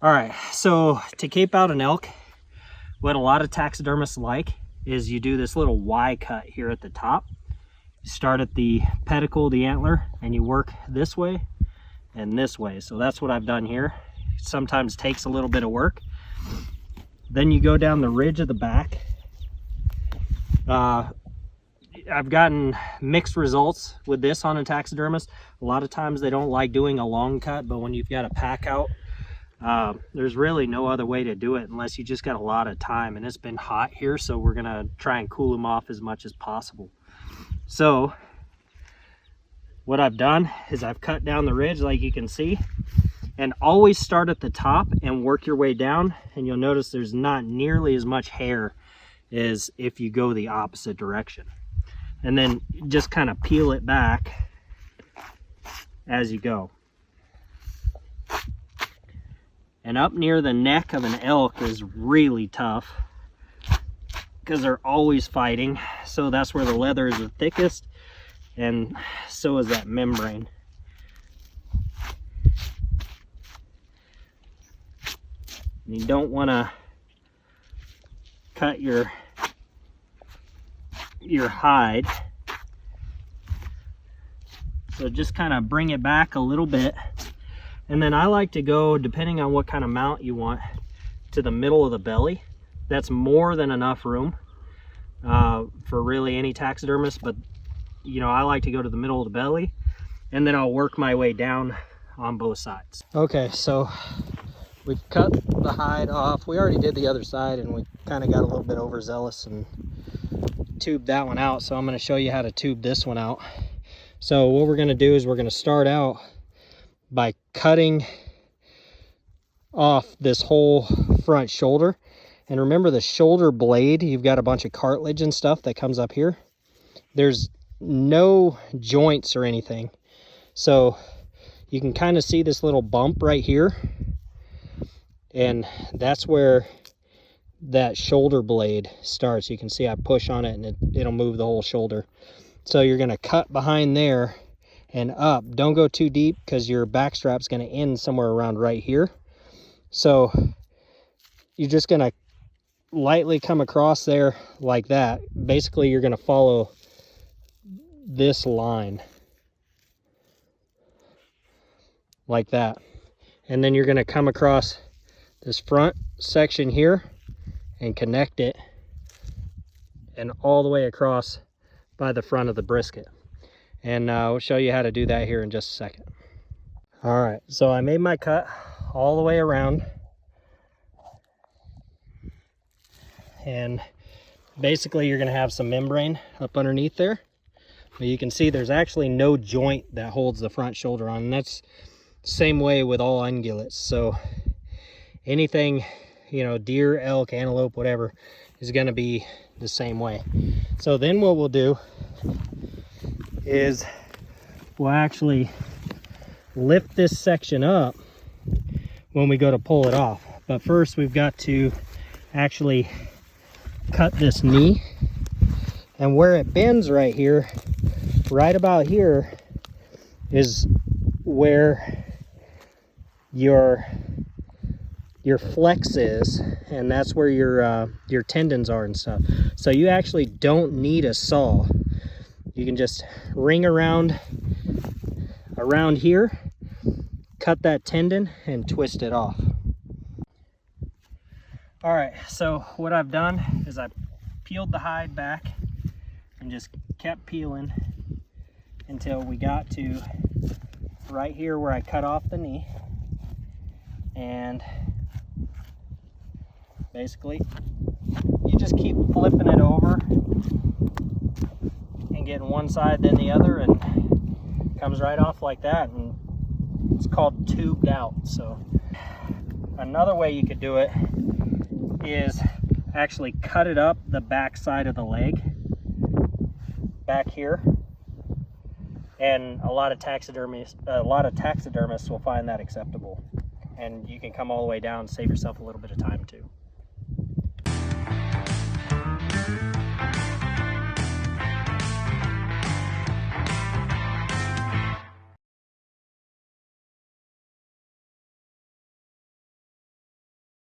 All right, so to cape out an elk, what a lot of taxidermists like is you do this little Y cut here at the top. You start at the pedicle, the antler, and you work this way and this way. So that's what I've done here. It sometimes takes a little bit of work. Then you go down the ridge of the back. I've gotten mixed results with this on a taxidermist. A lot of times they don't like doing a long cut, but when you've got a pack out, there's really no other way to do it unless you just got a lot of time, and it's been hot here, so we're gonna try and cool them off as much as possible. So what I've done is I've cut down the ridge like you can see, and always start at the top and work your way down, and you'll notice there's not nearly as much hair as if you go the opposite direction. And then just kind of peel it back as you go. And up near the neck of an elk is really tough because they're always fighting. So that's where the leather is the thickest, and so is that membrane. You don't want to cut your hide. So just kind of bring it back a little bit. And then I like to go, depending on what kind of mount you want, to the middle of the belly. That's more than enough room for really any taxidermist, but you know, I like to go to the middle of the belly, and then I'll work my way down on both sides. Okay, so we've cut the hide off. We already did the other side, and we kind of got a little bit overzealous and tubed that one out. So I'm going to show you how to tube this one out. So what we're going to do is we're going to start out by cutting off this whole front shoulder. And remember, the shoulder blade, you've got a bunch of cartilage and stuff that comes up here. There's no joints or anything. So you can kind of see this little bump right here. And that's where that shoulder blade starts. You can see I push on it and it'll move the whole shoulder. So you're going to cut behind there and up. Don't go too deep because your back strap's going to end somewhere around right here. So you're just going to lightly come across there like that. Basically, you're going to follow this line like that. And then you're going to come across this front section here and connect it and all the way across by the front of the brisket. And we'll show you how to do that here in just a second. All right, so I made my cut all the way around. And basically you're gonna have some membrane up underneath there. But you can see there's actually no joint that holds the front shoulder on. And that's the same way with all ungulates. So anything, you know, deer, elk, antelope, whatever, is gonna be the same way. So then what we'll do is we'll actually lift this section up when we go to pull it off. But first we've got to actually cut this knee, and where it bends right here, right about here, is where your flex is, and that's where your tendons are and stuff. So you actually don't need a saw. You can just ring around here, cut that tendon, and twist it off. All right, so what I've done is I peeled the hide back and just kept peeling until we got to right here where I cut off the knee. And basically you just keep flipping it over and getting one side then the other, and it comes right off like that, and it's called tubed out. So another way you could do it is actually cut it up the back side of the leg back here, and a lot of taxidermists will find that acceptable, and you can come all the way down, save yourself a little bit of time too.